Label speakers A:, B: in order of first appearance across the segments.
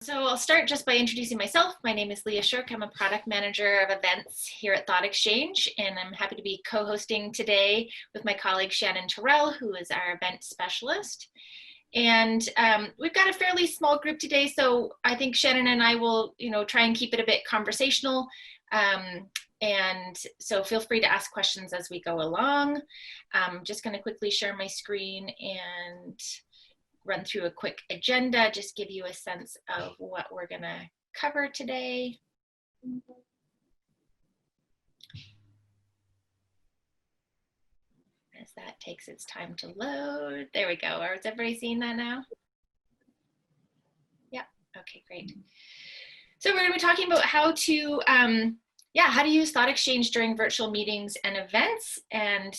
A: So I'll start just by introducing myself. My name is Leah Shirk. I'm a product manager of events here at Thoughtexchange, and I'm happy to be co-hosting today with my colleague Shannon Terrell, who is our event specialist. And we've got a fairly small group today, so I think Shannon and I will, try and keep it a bit conversational. And so feel free to ask questions as we go along. I'm just going to quickly share my screen and run through a quick agenda, just give you a sense of what we're going to cover today. As that takes its time to load. There we go. Is everybody seeing that now? Yeah. Okay, great. So we're going to be talking about how to how to use Thoughtexchange during virtual meetings and events. And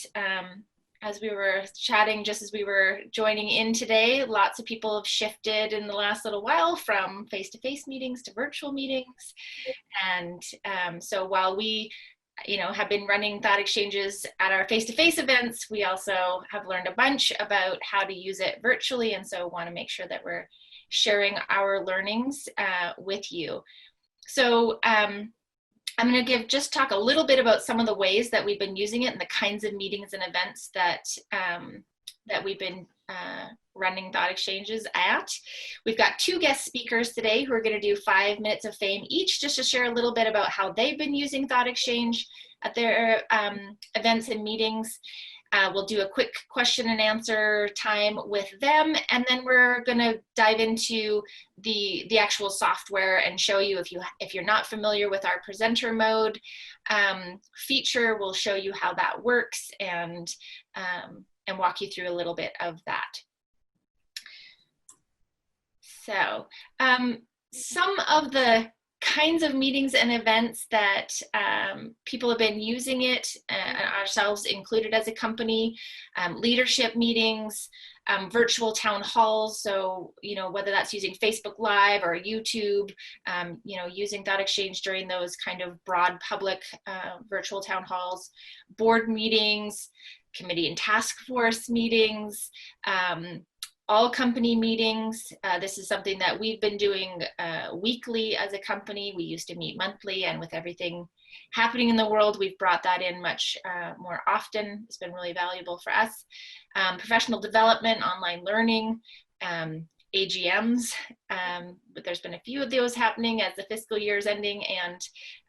A: as we were chatting, just as we were joining in today, lots of people have shifted in the last little while from face-to-face meetings to virtual meetings. And so while we have been running thought exchanges at our face-to-face events, we also have learned a bunch about how to use it virtually, and so want to make sure that we're sharing our learnings with you. So I'm going to talk a little bit about some of the ways that we've been using it and the kinds of meetings and events that that we've been running thought exchanges at. We've got two guest speakers today who are going to do 5 minutes of fame each, just to share a little bit about how they've been using Thought Exchange at their events and meetings. We'll do a quick question and answer time with them, and then we're going to dive into the actual software and show you, if you're not familiar with our presenter mode feature, we'll show you how that works and walk you through a little bit of that. So some of the kinds of meetings and events that people have been using it, ourselves included as a company, leadership meetings, virtual town halls. So, whether that's using Facebook Live or YouTube, using Thoughtexchange during those kind of broad public virtual town halls, board meetings, committee and task force meetings, all company meetings. This is something that we've been doing weekly as a company. We used to meet monthly, and with everything happening in the world, we've brought that in much more often. It's been really valuable for us. Professional development, online learning, AGMs, but there's been a few of those happening as the fiscal year is ending,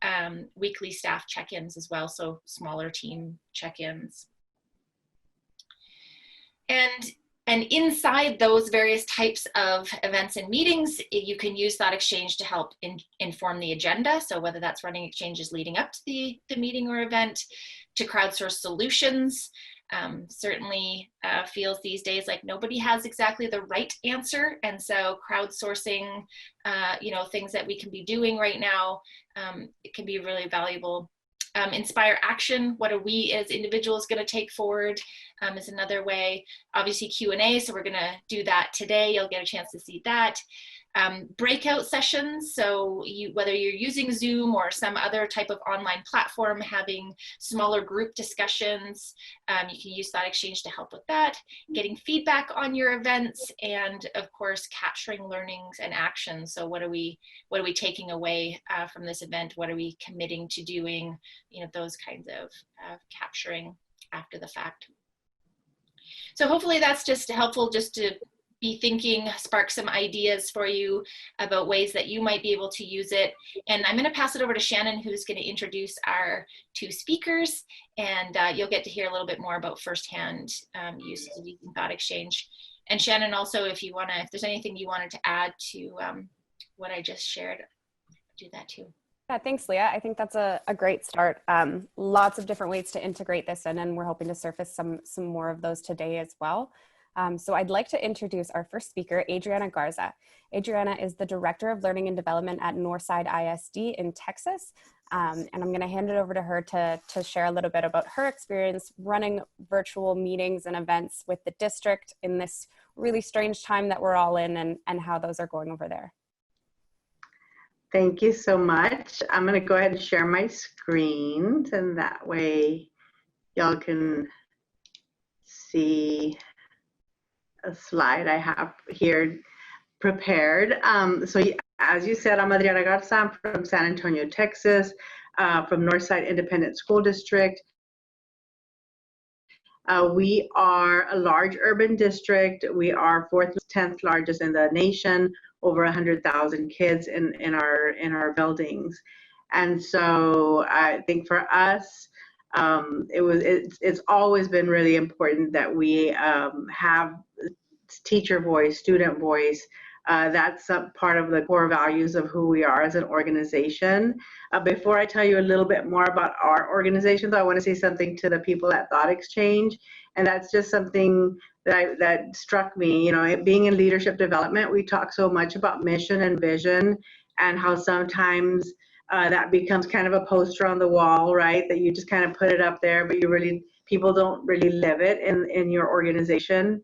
A: and weekly staff check-ins as well, so smaller team check-ins. And inside those various types of events and meetings, you can use Thoughtexchange to help inform the agenda. So whether that's running exchanges leading up to the meeting or event, to crowdsource solutions. Certainly feels these days like nobody has exactly the right answer. And so crowdsourcing, things that we can be doing right now, it can be really valuable. Inspire action. What are we as individuals going to take forward is another way. Obviously Q&A, so we're going to do that today. You'll get a chance to see that. Breakout sessions, so whether you're using Zoom or some other type of online platform, having smaller group discussions, you can use Thoughtexchange to help with that. Getting feedback on your events, and of course capturing learnings and actions. So what are we taking away from this event? What are we committing to doing? Those kinds of capturing after the fact. So hopefully that's just helpful, just to be thinking, spark some ideas for you about ways that you might be able to use it. And I'm going to pass it over to Shannon, who's going to introduce our two speakers, and you'll get to hear a little bit more about firsthand uses of using Thoughtexchange. And Shannon, also, if there's anything you wanted to add to what I just shared, do that too.
B: Yeah, thanks, Leah. I think that's a great start. Lots of different ways to integrate this in, and we're hoping to surface some more of those today as well. So I'd like to introduce our first speaker, Adriana Garza. Adriana is the Director of Learning and Development at Northside ISD in Texas. And I'm going to hand it over to her to share a little bit about her experience running virtual meetings and events with the district in this really strange time that we're all in, and how those are going over there.
C: Thank you so much. I'm going to go ahead and share my screen, and that way y'all can see a slide I have here prepared. So as you said, I'm Adriana Garza. I'm from San Antonio, Texas, from Northside Independent School District. We are a large urban district. We are 4th, 10th largest in the nation, over 100,000 kids in our buildings. And so I think for us, it's always been really important that we have teacher voice, student voice. That's a part of the core values of who we are as an organization. Before I tell you a little bit more about our organization, though, I want to say something to the people at Thoughtexchange, and that's just something that struck me. You know, being in leadership development, we talk so much about mission and vision, and how sometimes that becomes kind of a poster on the wall, right? That you just kind of put it up there, but people don't really live it in your organization.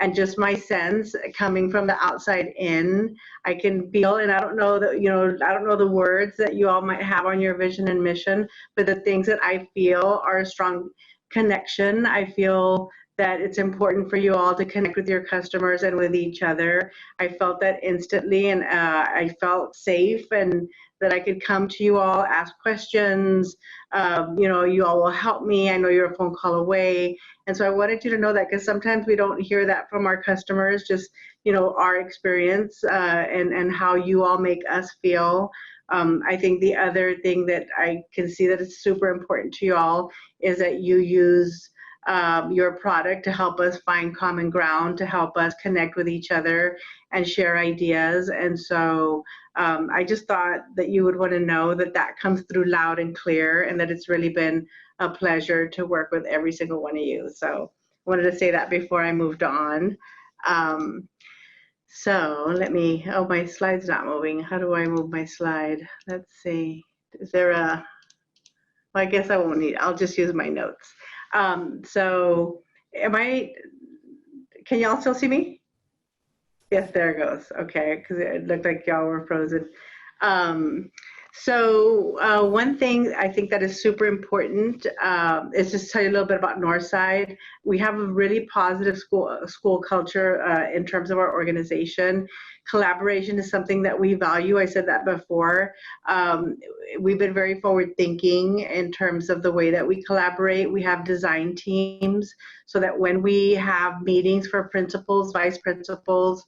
C: And just my sense coming from the outside in, I can feel, and I don't know the words that you all might have on your vision and mission, but the things that I feel are a strong connection. I feel that it's important for you all to connect with your customers and with each other. I felt that instantly, and I felt safe, and that I could come to you all, ask questions. You all will help me. I know you're a phone call away. And so I wanted you to know that, because sometimes we don't hear that from our customers, just, our experience and how you all make us feel. I think the other thing that I can see that is super important to you all is that you use your product to help us find common ground, to help us connect with each other and share ideas. And so I just thought that you would want to know that that comes through loud and clear, and that it's really been a pleasure to work with every single one of you. So I wanted to say that before I moved on. So my slide's not moving. How do I move my slide? Let's see. Is there well, I guess I won't need, I'll just use my notes. So can y'all still see me? Yes, there it goes. Okay, because it looked like y'all were frozen. So one thing I think that is super important is just tell you a little bit about Northside. We have a really positive school culture in terms of our organization. Collaboration is something that we value. I said that before. We've been very forward thinking in terms of the way that we collaborate. We have design teams so that when we have meetings for principals, vice principals,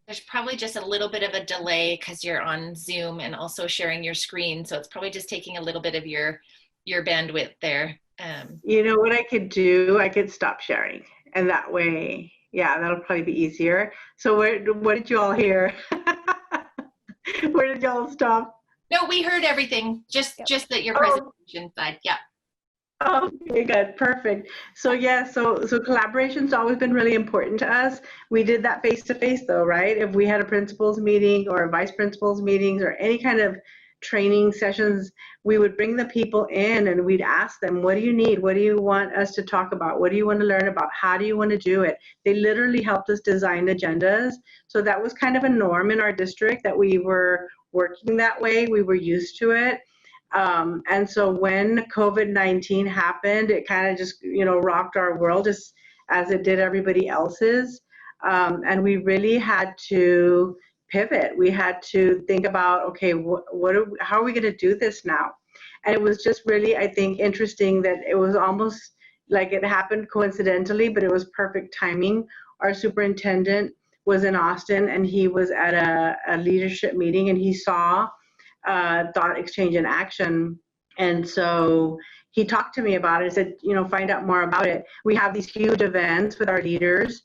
A: there's probably just a little bit of a delay because you're on Zoom and also sharing your screen. So it's probably just taking a little bit of your bandwidth there.
C: You know what I could do? I could stop sharing. And that way, yeah, that'll probably be easier. So what did you all hear? Where did y'all stop?
A: No, we heard everything. Just that your presentation side. Yeah.
C: Oh, okay, good, perfect. So yeah, so collaboration's always been really important to us. We did that face-to-face though, right? If we had a principal's meeting or a vice principal's meetings or any kind of training sessions, we would bring the people in and we'd ask them, what do you need? What do you want us to talk about? What do you want to learn about? How do you want to do it? They literally helped us design agendas. So that was kind of a norm in our district, that we were working that way. We were used to it. And so when COVID-19 happened, it kind of just, rocked our world just as it did everybody else's. And we really had to pivot. We had to think about, okay, how are we going to do this now? And it was just really, I think, interesting that it was almost like it happened coincidentally, but it was perfect timing. Our superintendent was in Austin, and he was at a leadership meeting, and he saw Thoughtexchange in action. And so he talked to me about it and said, find out more about it. We have these huge events with our leaders.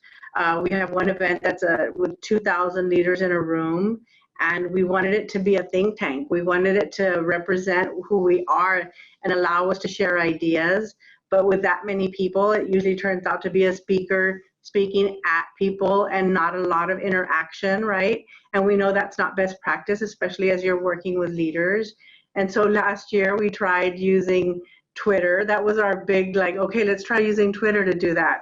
C: We have one event that's with 2,000 leaders in a room, and we wanted it to be a think tank. We wanted it to represent who we are and allow us to share ideas. But with that many people, it usually turns out to be a speaker speaking at people and not a lot of interaction, right? And we know that's not best practice, especially as you're working with leaders. And so last year we tried using Twitter. That was our big, okay, let's try using Twitter to do that.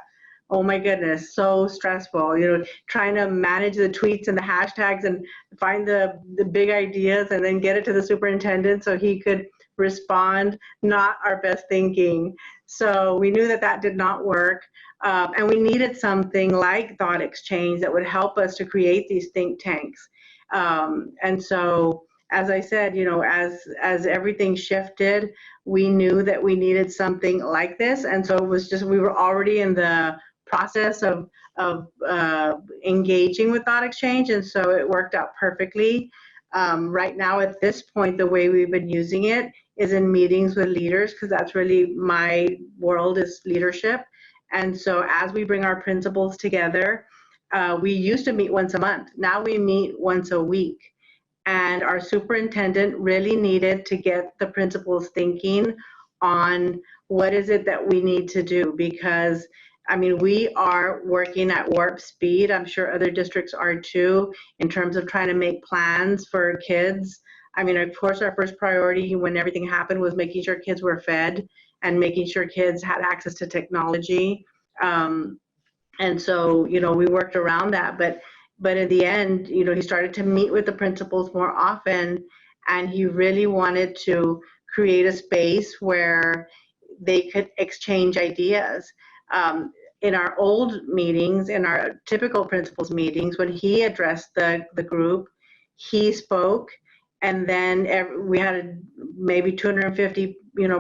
C: Oh my goodness, so stressful, trying to manage the tweets and the hashtags and find the big ideas and then get it to the superintendent so he could respond. Not our best thinking. So we knew that did not work. And we needed something like Thoughtexchange that would help us to create these think tanks. And so, as I said, as everything shifted, we knew that we needed something like this. And so it was just, we were already in the process of engaging with Thought Exchange. And so it worked out perfectly. Right now, at this point, the way we've been using it is in meetings with leaders, because that's really my world, is leadership. And so as we bring our principals together, we used to meet once a month. Now we meet once a week. And our superintendent really needed to get the principals thinking on what is it that we need to do, because I mean, we are working at warp speed. I'm sure other districts are too, in terms of trying to make plans for kids. I mean, of course, our first priority when everything happened was making sure kids were fed and making sure kids had access to technology. And so, we worked around that. But in the end, he started to meet with the principals more often, and he really wanted to create a space where they could exchange ideas. In our old meetings, in our typical principals meetings, when he addressed the group, he spoke, and then we had maybe 250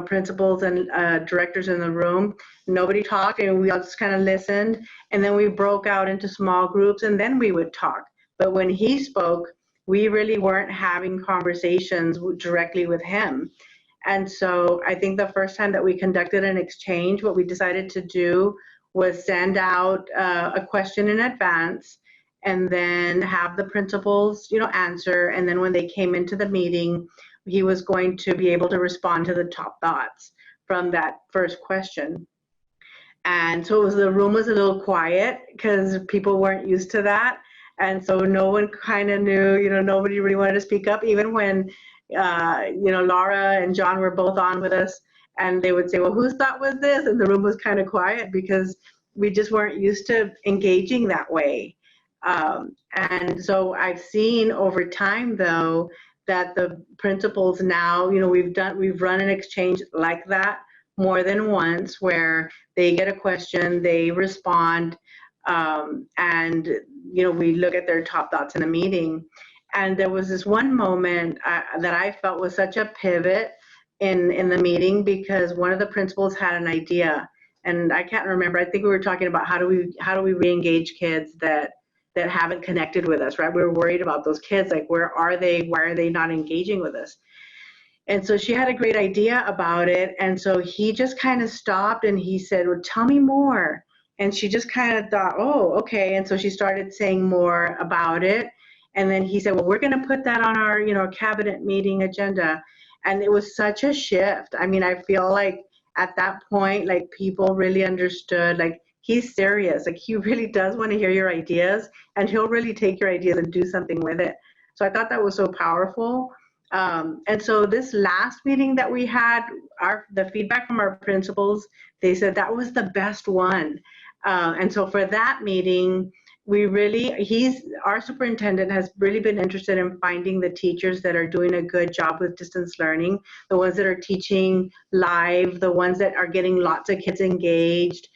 C: principals and directors in the room. Nobody talked, and we all just kind of listened, and then we broke out into small groups, and then we would talk. But when he spoke, we really weren't having conversations directly with him. And so I think the first time that we conducted an exchange, what we decided to do was send out a question in advance, and then have the principals, answer. And then when they came into the meeting, he was going to be able to respond to the top thoughts from that first question. And so the room was a little quiet because people weren't used to that. And so no one kind of knew, nobody really wanted to speak up, even when, Laura and John were both on with us, and they would say, well, whose thought was this? And the room was kind of quiet because we just weren't used to engaging that way. And so I've seen over time, though, that the principals now, we've run an exchange like that more than once, where they get a question, they respond, and we look at their top thoughts in a meeting. And there was this one moment that I felt was such a pivot in the meeting, because one of the principals had an idea, and I can't remember. I think we were talking about how do we re-engage kids that haven't connected with us, right? We were worried about those kids, like, where are they? Why are they not engaging with us? And so she had a great idea about it. And so he just kind of stopped and he said, well, tell me more. And she just kind of thought, oh, okay. And so she started saying more about it. And then he said, well, we're going to put that on our, cabinet meeting agenda. And it was such a shift. I mean, I feel like at that point, like, people really understood, like, he's serious. Like, he really does want to hear your ideas, and he'll really take your ideas and do something with it. So I thought that was so powerful. And so this last meeting that we had, the feedback from our principals, they said that was the best one. And so for that meeting, our superintendent has really been interested in finding the teachers that are doing a good job with distance learning, the ones that are teaching live, the ones that are getting lots of kids engaged.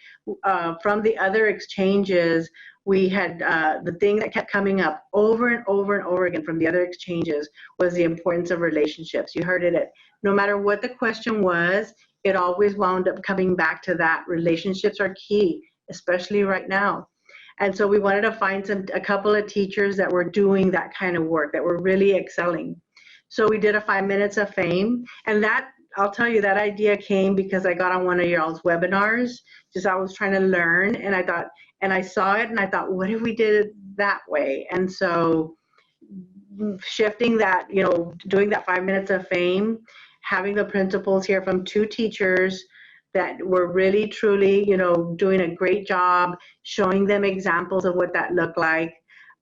C: From the other exchanges, we had the thing that kept coming up over and over and over again from the other exchanges was the importance of relationships. You heard it. No matter what the question was, it always wound up coming back to that. Relationships are key, especially right now. And so we wanted to find a couple of teachers that were doing that kind of work, that were really excelling. So we did a 5 minutes of fame, and that, I'll tell you, that idea came because I got on one of y'all's webinars. Just, I was trying to learn, and I saw it, and I thought, what if we did it that way? And so shifting that, doing that 5 minutes of fame, having the principals hear from 2 teachers that were really, truly, doing a great job, showing them examples of what that looked like.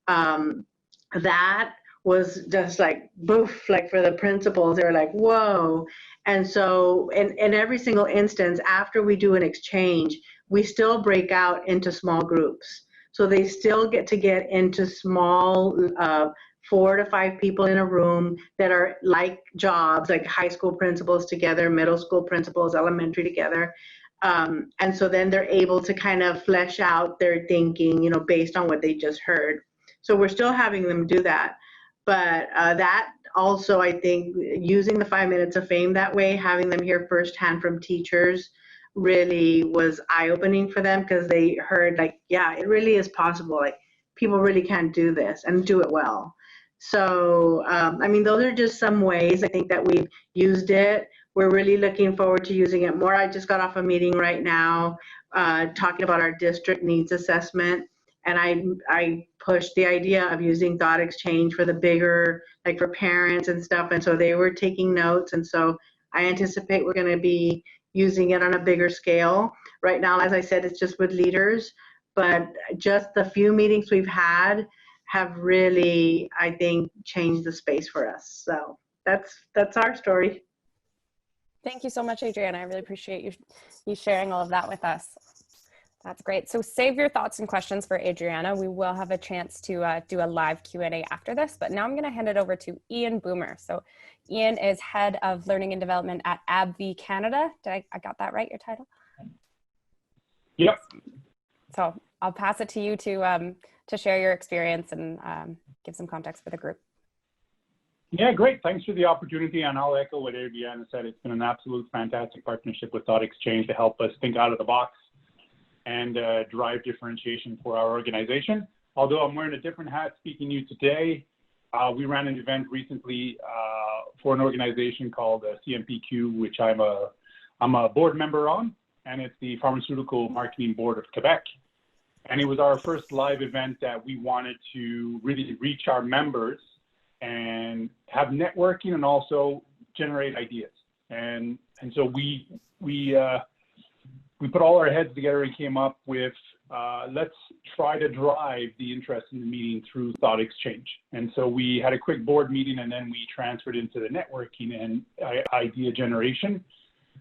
C: That was just like, boof, like, for the principals, they were like, whoa. And so in every single instance, after we do an exchange, we still break out into small groups. So they still get into small 4 to 5 people in a room that are like jobs, like high school principals together, middle school principals, elementary together. And so then they're able to kind of flesh out their thinking, based on what they just heard. So we're still having them do that. But that also, I think, using the 5 minutes of fame that way, having them hear firsthand from teachers really was eye-opening for them, because they heard like, yeah, it really is possible. Like, people really can do this and do it well. So, I mean, those are just some ways I think that we've used it. We're really looking forward to using it more. I just got off a meeting right now talking about our district needs assessment. And I pushed the idea of using Thoughtexchange for the bigger, like for parents and stuff. And so they were taking notes. And so I anticipate we're going to be using it on a bigger scale. Right now, as I said, it's just with leaders. But just the few meetings we've had have really, I think, changed the space for us. So that's our story.
B: Thank you so much, Adriana. I really appreciate you sharing all of that with us. That's great. So save your thoughts and questions for Adriana. We will have a chance to do a live Q&A after this, but now I'm going to hand it over to Ian Boomer. So Ian is Head of Learning and Development at AbbVie Canada. Did I got that right, your title?
D: Yep.
B: So I'll pass it to you to share your experience and give some context for the group.
D: Yeah, great. Thanks for the opportunity. And I'll echo what Adriana said. It's been an absolute fantastic partnership with Thoughtexchange to help us think out of the box and drive differentiation for our organization. Although I'm wearing a different hat speaking to you today, we ran an event recently for an organization called CMPQ, which I'm a board member on, and it's the Pharmaceutical Marketing Board of Quebec. And it was our first live event that we wanted to really reach our members and have networking and also generate ideas. And so we put all our heads together and came up with, let's try to drive the interest in the meeting through Thoughtexchange. And so we had a quick board meeting, and then we transferred into the networking and idea generation.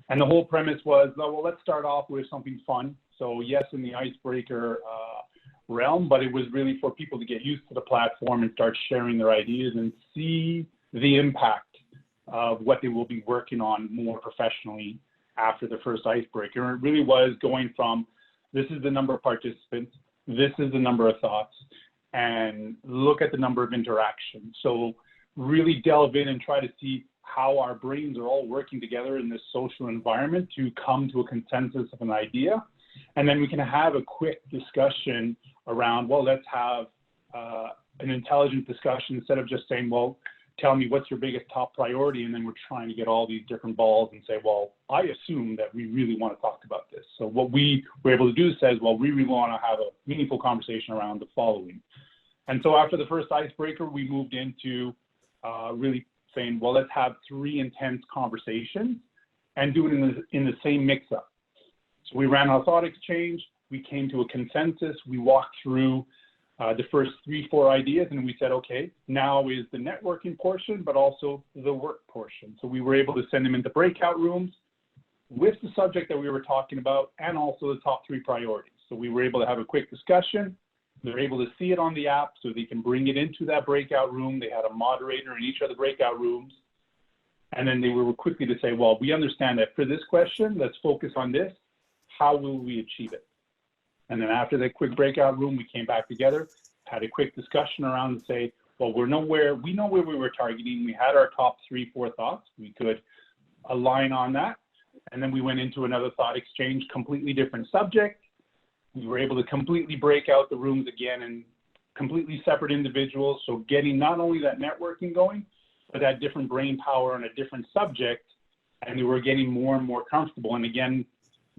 D: And the whole premise was, well, let's start off with something fun. So yes, in the icebreaker realm, but it was really for people to get used to the platform and start sharing their ideas and see the impact of what they will be working on more professionally after the first icebreaker. And it really was going from, this is the number of participants, this is the number of thoughts, and look at the number of interactions. So really delve in and try to see how our brains are all working together in this social environment to come to a consensus of an idea. And then we can have a quick discussion around, well, let's have an intelligent discussion instead of just saying, well, tell me what's your biggest top priority, and then we're trying to get all these different balls and say, well, I assume that we really want to talk about this. So what we were able to do says, well, we really want to have a meaningful conversation around the following. And so after the first icebreaker, we moved into really saying, well, let's have 3 intense conversations and do it in the same mix-up. So we ran our Thoughtexchange, we came to a consensus, we walked through the first 3-4 ideas, and we said, okay, now is the networking portion, but also the work portion. So we were able to send them into breakout rooms with the subject that we were talking about and also the top 3 priorities. So we were able to have a quick discussion. They're able to see it on the app so they can bring it into that breakout room. They had a moderator in each of the breakout rooms. And then they were quickly to say, well, we understand that for this question, let's focus on this. How will we achieve it? And then after that quick breakout room, we came back together, had a quick discussion around and say, well, we know where we were targeting. We had our top 3-4 thoughts. We could align on that. And then we went into another Thoughtexchange, completely different subject. We were able to completely break out the rooms again and completely separate individuals. So getting not only that networking going, but that different brain power on a different subject. And we were getting more and more comfortable. And again,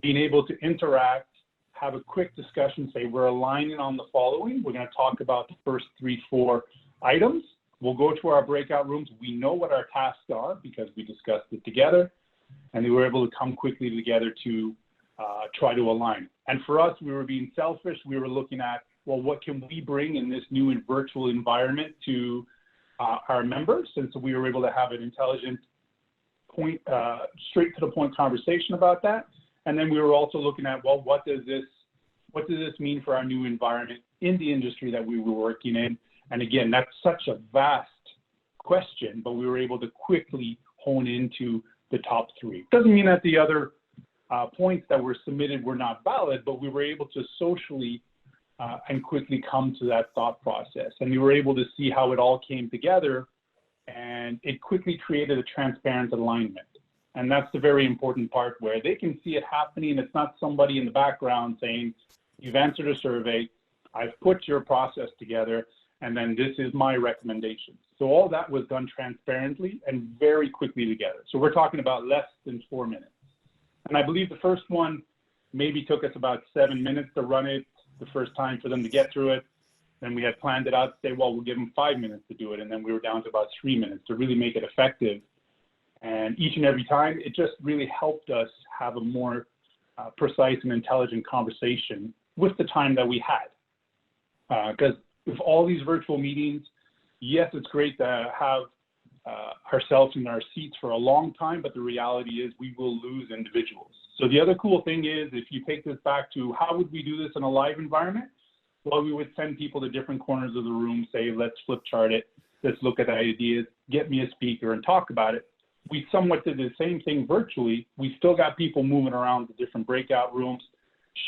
D: being able to interact, have a quick discussion, say we're aligning on the following. We're going to talk about the first 3-4 items. We'll go to our breakout rooms. We know what our tasks are because we discussed it together, and we were able to come quickly together to try to align. And for us, we were being selfish. We were looking at, well, what can we bring in this new and virtual environment to our members? And so we were able to have an intelligent point, straight to the point conversation about that. And then we were also looking at, well, what does this mean for our new environment in the industry that we were working in? And again, that's such a vast question, but we were able to quickly hone into the top 3. Doesn't mean that the other points that were submitted were not valid, but we were able to socially and quickly come to that thought process. And we were able to see how it all came together, and it quickly created a transparent alignment. And that's the very important part, where they can see it happening. It's not somebody in the background saying, you've answered a survey, I've put your process together, and then this is my recommendation. So all that was done transparently and very quickly together. So we're talking about less than 4 minutes. And I believe the first one maybe took us about 7 minutes to run it, the first time for them to get through it. Then we had planned it out to say, well, we'll give them 5 minutes to do it. And then we were down to about 3 minutes to really make it effective. And each and every time, it just really helped us have a more precise and intelligent conversation with the time that we had. Because with all these virtual meetings, yes, it's great to have ourselves in our seats for a long time, but the reality is we will lose individuals. So the other cool thing is, if you take this back to how would we do this in a live environment? Well, we would send people to different corners of the room, say, let's flip chart it, let's look at ideas, get me a speaker and talk about it. We somewhat did the same thing virtually. We still got people moving around to different breakout rooms,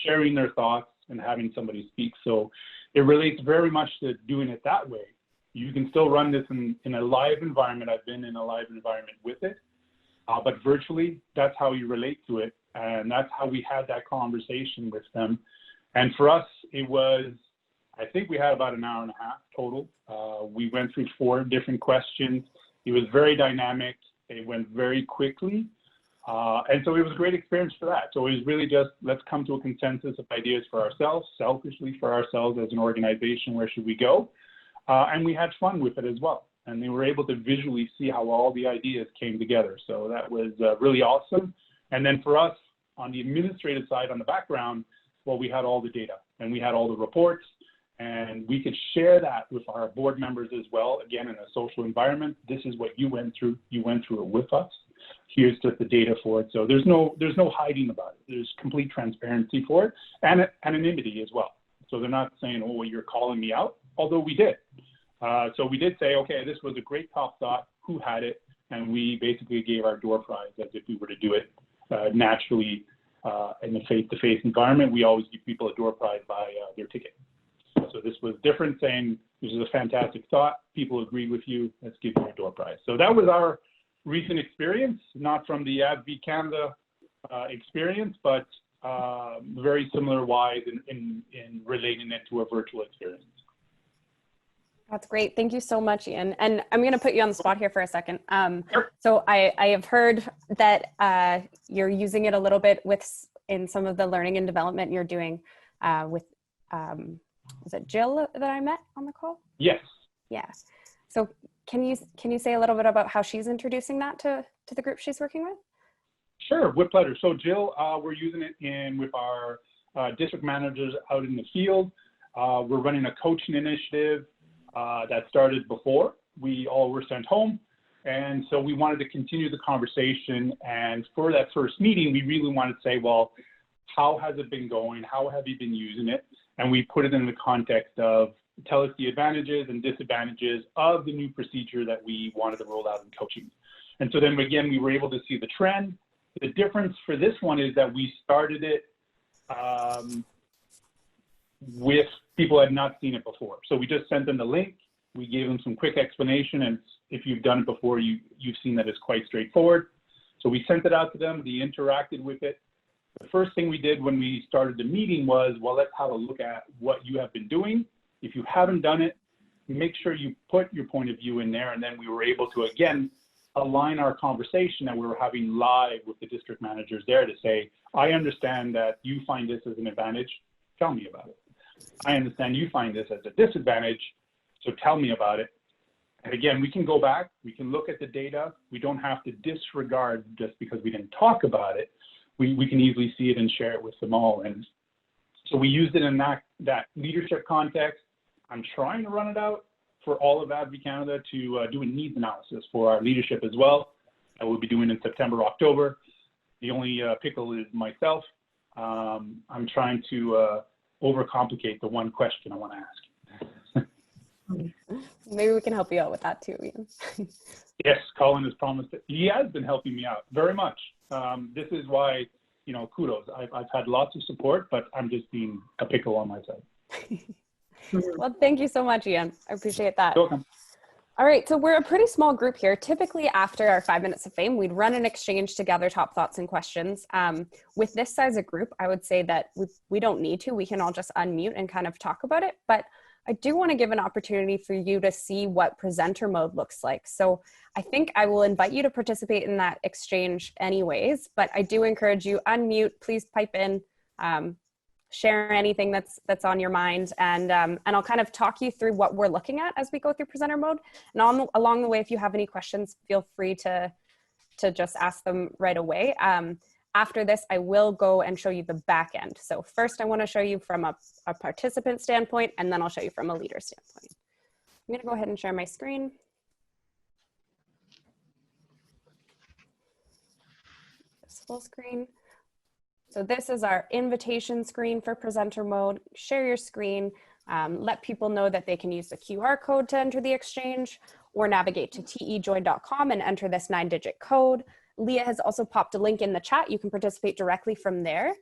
D: sharing their thoughts and having somebody speak. So it relates very much to doing it that way. You can still run this in a live environment. I've been in a live environment with it, but virtually, that's how you relate to it. And that's how we had that conversation with them. And for us, it was, I think we had about an hour and a half total. We went through 4 different questions. It was very dynamic. It went very quickly. And so it was a great experience for that. So it was really just, let's come to a consensus of ideas for ourselves, selfishly for ourselves as an organization, where should we go? And we had fun with it as well. And they were able to visually see how all the ideas came together. So that was really awesome. And then for us, on the administrative side, on the background, well, we had all the data and we had all the reports, and we could share that with our board members as well. Again, in a social environment, this is what you went through. You went through it with us. Here's just the data for it. So there's no hiding about it. There's complete transparency for it, and anonymity as well. So they're not saying, oh, well, you're calling me out, although we did. So we did say, okay, this was a great top thought. Who had it? And we basically gave our door prize as if we were to do it naturally in a face-to-face environment. We always give people a door prize by their ticket. So this was different, saying this is a fantastic thought. People agree with you. Let's give you a door prize. So that was our recent experience, not from the AbbVie Canada experience, but very similar wise in relating it to a virtual experience.
B: That's great. Thank you so much, Ian. And I'm going to put you on the spot here for a second. So I have heard that you're using it a little bit in some of the learning and development you're doing with, was it Jill that I met on the call?
D: Yes.
B: Yeah. So can you say a little bit about how she's introducing that to the group she's working with?
D: Sure, with pleasure. So Jill, we're using it with our district managers out in the field. We're running a coaching initiative that started before we all were sent home. And so we wanted to continue the conversation. And for that first meeting, we really wanted to say, well, how has it been going? How have you been using it? And we put it in the context of, tell us the advantages and disadvantages of the new procedure that we wanted to roll out in coaching. And so then again, we were able to see the trend. The difference for this one is that we started it with people who had not seen it before. So we just sent them the link. We gave them some quick explanation. And if you've done it before, you've seen that it's quite straightforward. So we sent it out to them. They interacted with it. The first thing we did when we started the meeting was, well, let's have a look at what you have been doing. If you haven't done it, make sure you put your point of view in there. And then we were able to, again, align our conversation that we were having live with the district managers there to say, I understand that you find this as an advantage. Tell me about it. I understand you find this as a disadvantage. So tell me about it. And again, we can go back. We can look at the data. We don't have to disregard just because we didn't talk about it. We can easily see it and share it with them all. And so we used it in that leadership context. I'm trying to run it out for all of AbbVie Canada to do a needs analysis for our leadership as well. That we'll be doing in September, October. The only pickle is myself. I'm trying to overcomplicate the one question I want to ask.
B: Maybe we can help you out with that too, Ian.
D: Yes, Colin has promised it. He has been helping me out very much. This is why, kudos. I've had lots of support, but I'm just being a pickle on my side.
B: Well, thank you so much, Ian. I appreciate that.
D: You're welcome.
B: All right, so we're a pretty small group here. Typically after our 5 minutes of fame, we'd run an exchange to gather top thoughts and questions. With this size of group, I would say that we don't need to. We can all just unmute and kind of talk about it. But I do want to give an opportunity for you to see what presenter mode looks like. So I think I will invite you to participate in that exchange anyways, but I do encourage you, unmute, please pipe in, share anything that's on your mind, and I'll kind of talk you through what we're looking at as we go through presenter mode. And along the way, if you have any questions, feel free to just ask them right away. After this, I will go and show you the back end. So first I want to show you from a participant standpoint, and then I'll show you from a leader standpoint. I'm going to go ahead and share my screen. This full screen. So this is our invitation screen for presenter mode. Share your screen, let people know that they can use the QR code to enter the exchange, or navigate to tejoin.com and enter this 9-digit code. Leah has also popped a link in the chat. You can participate directly from there.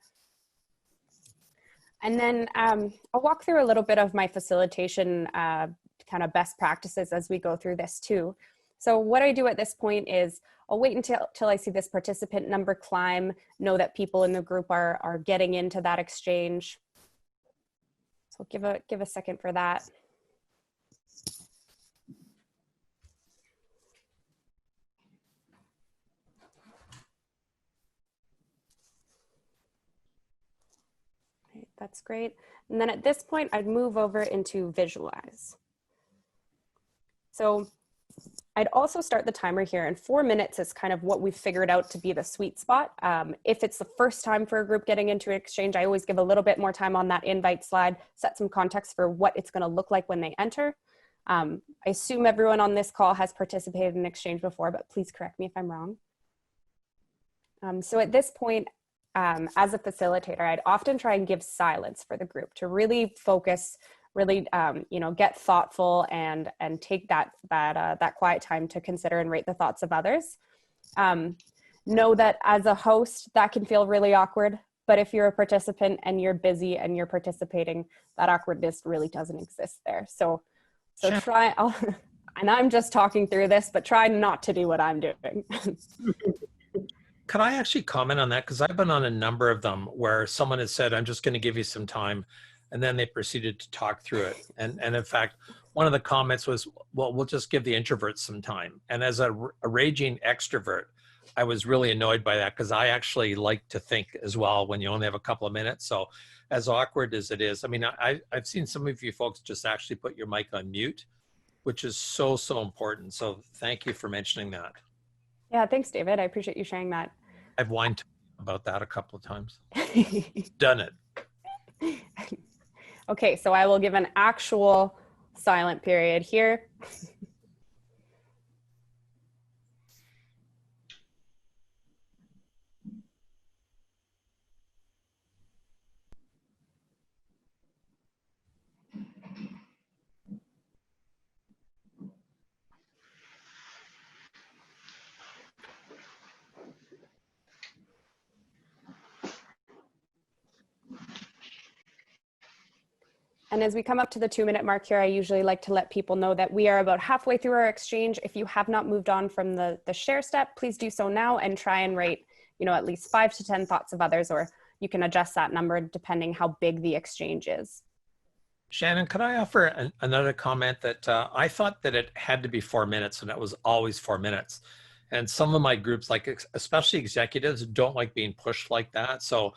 B: And then I'll walk through a little bit of my facilitation kind of best practices as we go through this too. So what I do at this point is I'll wait until I see this participant number climb, know that people in the group are getting into that exchange. So give a second for that. Okay, that's great. And then at this point, I'd move over into visualize. So I'd also start the timer here, and 4 minutes is kind of what we've figured out to be the sweet spot. If it's the first time for a group getting into an exchange, I always give a little bit more time on that invite slide, set some context for what it's going to look like when they enter. I assume everyone on this call has participated in an exchange before, but please correct me if I'm wrong. So at this point, as a facilitator, I'd often try and give silence for the group to really focus, really, get thoughtful and take that quiet time to consider and rate the thoughts of others. Know that as a host, that can feel really awkward, but if you're a participant and you're busy and you're participating, that awkwardness really doesn't exist there. So sure. And I'm just talking through this, but try not to do what I'm doing.
E: Could I actually comment on that? Because I've been on a number of them where someone has said, I'm just going to give you some time. And then they proceeded to talk through it. And in fact, one of the comments was, well, we'll just give the introverts some time. And as a raging extrovert, I was really annoyed by that, because I actually like to think as well when you only have a couple of minutes. So as awkward as it is, I mean, I've seen some of you folks just actually put your mic on mute, which is so, so important. So thank you for mentioning that.
B: Yeah, thanks, David. I appreciate you sharing that.
E: I've whined about that a couple of times. Done it.
B: Okay, so I will give an actual silent period here. And as we come up to the 2-minute mark here, I usually like to let people know that we are about halfway through our exchange. If you have not moved on from the share step, please do so now and try and rate, at least 5 to 10 thoughts of others, or you can adjust that number depending how big the exchange is.
E: Shannon, could I offer another comment that I thought that it had to be 4 minutes, and it was always 4 minutes. And some of my groups, like especially executives, don't like being pushed like that. So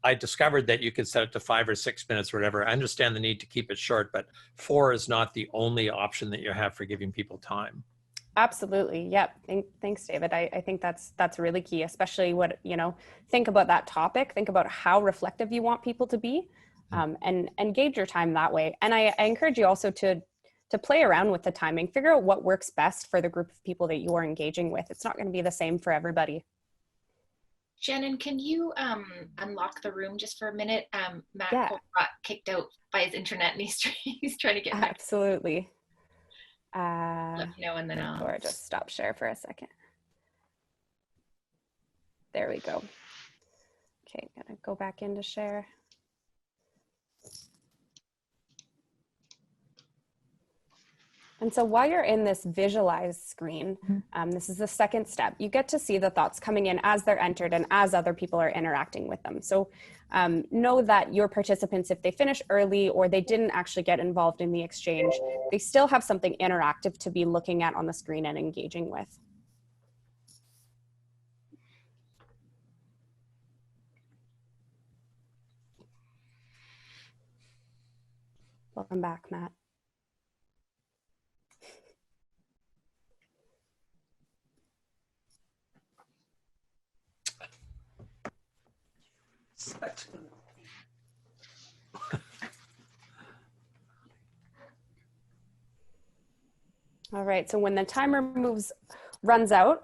E: I discovered that you could set it to 5 or 6 minutes or whatever. I understand the need to keep it short, but 4 is not the only option that you have for giving people time.
B: Absolutely. Yep. Thanks, David. I think that's really key, especially think about that topic, think about how reflective you want people to be, and gauge your time that way. And I encourage you also to play around with the timing, figure out what works best for the group of people that you are engaging with. It's not going to be the same for everybody.
A: Shannon, can you unlock the room just for a minute? Matt
B: Yeah.
A: got kicked out by his internet, and he's trying to get back.
B: Absolutely.
A: Let me know, and then
B: or just stop share for a second. There we go. Okay, gonna go back into share. And so while you're in this visualize screen, this is the second step, you get to see the thoughts coming in as they're entered and as other people are interacting with them. So know that your participants, if they finish early or they didn't actually get involved in the exchange, they still have something interactive to be looking at on the screen and engaging with. Welcome back, Matt. All right, so when the timer runs out,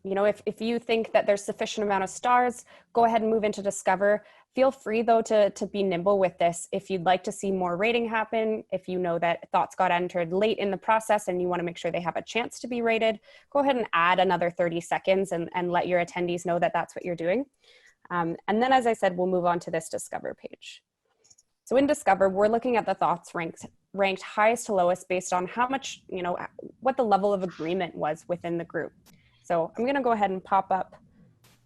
B: you know, if you think that there's sufficient amount of stars, go ahead and move into Discover. Feel free though to be nimble with this. If you'd like to see more rating happen, if you know that thoughts got entered late in the process and you want to make sure they have a chance to be rated, go ahead and add another 30 seconds and let your attendees know that that's what you're doing. And then, as I said, we'll move on to this Discover page. So in Discover, we're looking at the thoughts ranked highest to lowest based on how much, you know, what the level of agreement was within the group. So I'm going to go ahead and pop up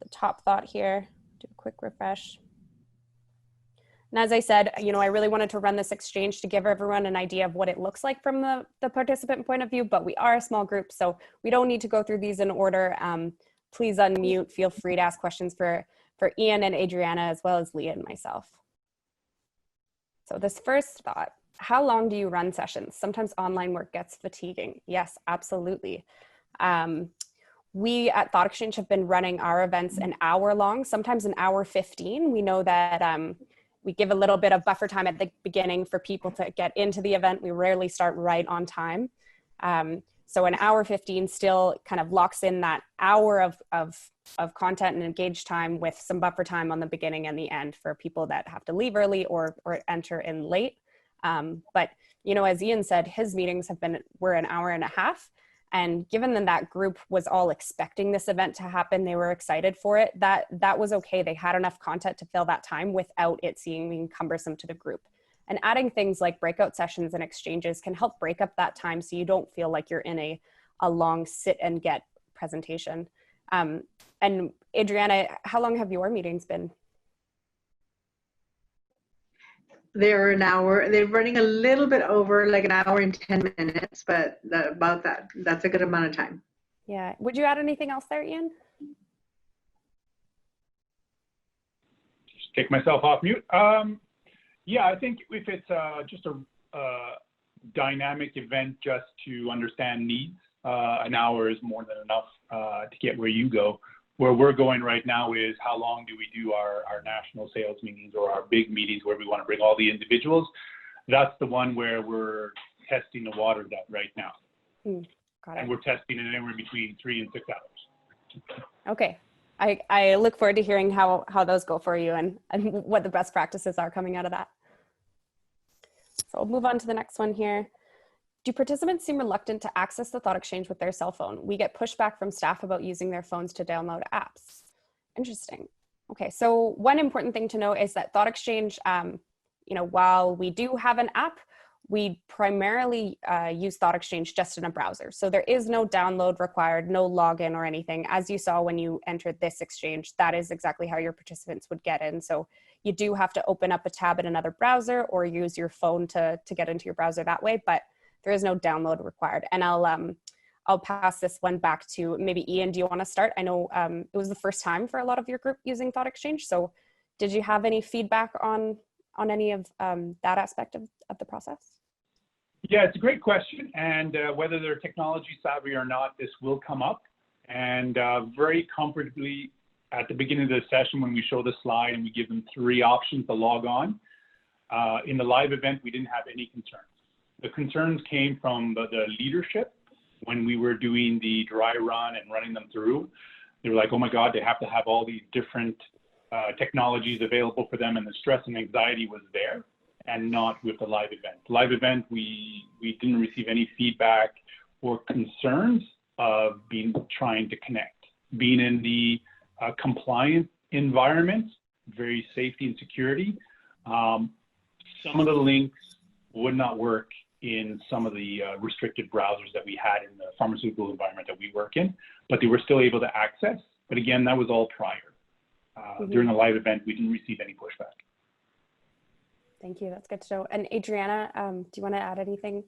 B: the top thought here, do a quick refresh. And as I said, you know, I really wanted to run this exchange to give everyone an idea of what it looks like from the participant point of view, but we are a small group, so we don't need to go through these in order. Please unmute, feel free to ask questions for Ian and Adriana, as well as Leah and myself. So this first thought, how long do you run sessions? Sometimes online work gets fatiguing. Yes, absolutely. We at Thoughtexchange have been running our events an hour long, sometimes an hour 15. We know that we give a little bit of buffer time at the beginning for people to get into the event. We rarely start right on time. So an hour 15 still kind of locks in that hour of content and engage time with some buffer time on the beginning and the end for people that have to leave early or enter in late. But, you know, as Ian said, his meetings were an hour and a half. And given that group was all expecting this event to happen, they were excited for it, that was okay. They had enough content to fill that time without it being cumbersome to the group. And adding things like breakout sessions and exchanges can help break up that time so you don't feel like you're in a long sit and get presentation. And Adriana, how long have your meetings been?
C: They're an hour. They're running a little bit over, like an hour and 10 minutes, but about that. That's a good amount of time.
B: Yeah. Would you add anything else there, Ian?
D: Just take myself off mute. Yeah, I think if it's just a dynamic event just to understand needs, an hour is more than enough to get where you go. Where we're going right now is how long do we do our national sales meetings or our big meetings where we want to bring all the individuals. That's the one where we're testing the water right now.
B: Got it.
D: And we're testing it anywhere between 3 and 6 hours.
B: Okay. I look forward to hearing how those go for you and what the best practices are coming out of that. So we'll move on to the next one here. Do participants seem reluctant to access the Thoughtexchange with their cell phone? We get pushback from staff about using their phones to download apps. Interesting. Okay, so one important thing to know is that Thoughtexchange, you know, while we do have an app, we primarily use Thoughtexchange just in a browser. So there is no download required, no login or anything. As you saw when you entered this exchange, that is exactly how your participants would get in. So you do have to open up a tab in another browser or use your phone to get into your browser that way, but there is no download required. And I'll pass this one back to maybe Ian. Do you want to start? I know it was the first time for a lot of your group using Thoughtexchange. So did you have any feedback on any of that aspect of the process?
D: Yeah, it's a great question. And whether they're technology savvy or not, this will come up. And very comfortably at the beginning of the session, when we show the slide and we give them 3 options to log on, in the live event, we didn't have any concerns. The concerns came from the leadership when we were doing the dry run and running them through. They were like, oh my God, they have to have all these different technologies available for them, and the stress and anxiety was there, and not with the live event. Live event, we didn't receive any feedback or concerns of trying to connect. Being in the compliant environment, very safety and security, some of the links would not work in some of the restricted browsers that we had in the pharmaceutical environment that we work in, but they were still able to access. But again, that was all prior. During the live event, we didn't receive any pushback.
B: Thank you. That's good to know. And Adriana, do you want to add anything?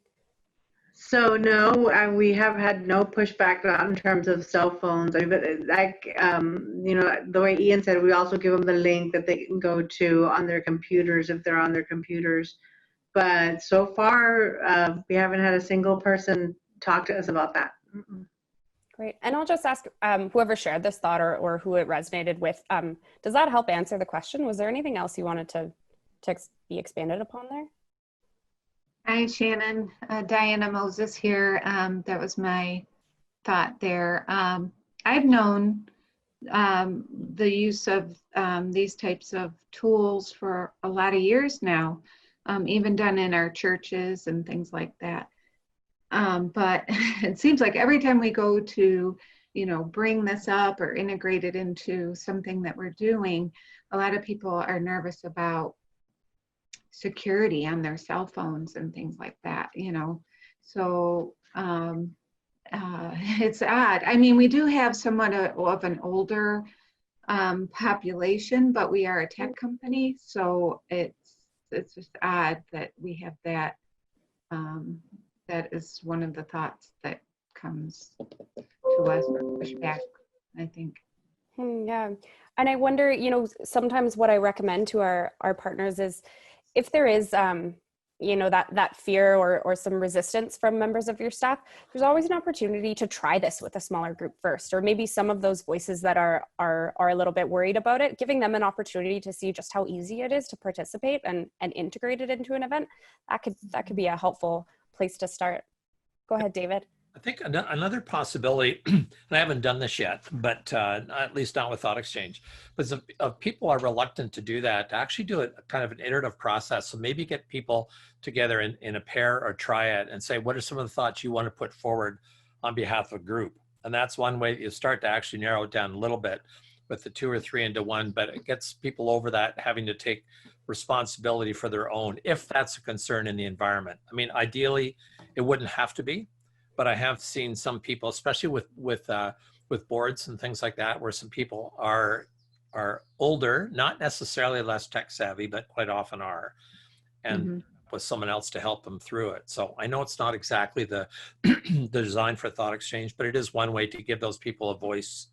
C: So no, we have had no pushback, not in terms of cell phones. I mean, but like, you know, the way Ian said, we also give them the link that they can go to on their computers if they're on their computers. But so far, we haven't had a single person talk to us about that.
B: Great. And I'll just ask whoever shared this thought or who it resonated with, does that help answer the question? Was there anything else you wanted to be expanded upon there?
F: Hi, Shannon. Diana Moses here. That was my thought there. I've known the use of these types of tools for a lot of years now, even done in our churches and things like that. But it seems like every time we go to, you know, bring this up or integrate it into something that we're doing, a lot of people are nervous about security on their cell phones and things like that, you know. So it's odd. I mean, we do have somewhat of an older population, but we are a tech company, so it's just odd that we have that. That is one of the thoughts that comes to us or pushback, I think.
B: Yeah, and I wonder, you know, sometimes what I recommend to our partners is, if there is, you know, that fear or some resistance from members of your staff, there's always an opportunity to try this with a smaller group first, or maybe some of those voices that are a little bit worried about it, giving them an opportunity to see just how easy it is to participate and integrate it into an event. That could be a helpful place to start. Go ahead, David.
E: I think another possibility, and I haven't done this yet, but at least not with Thoughtexchange, but if people are reluctant to do that, to actually do it kind of an iterative process. So maybe get people together in a pair or triad and say, what are some of the thoughts you want to put forward on behalf of a group? And that's one way you start to actually narrow it down a little bit with the 2 or 3 into 1, but it gets people over that having to take responsibility for their own, if that's a concern in the environment. I mean, ideally, it wouldn't have to be, but I have seen some people, especially with boards and things like that, where some people are older, not necessarily less tech savvy, but quite often are, and with someone else to help them through it. So I know it's not exactly the design for Thoughtexchange, but it is one way to give those people a voice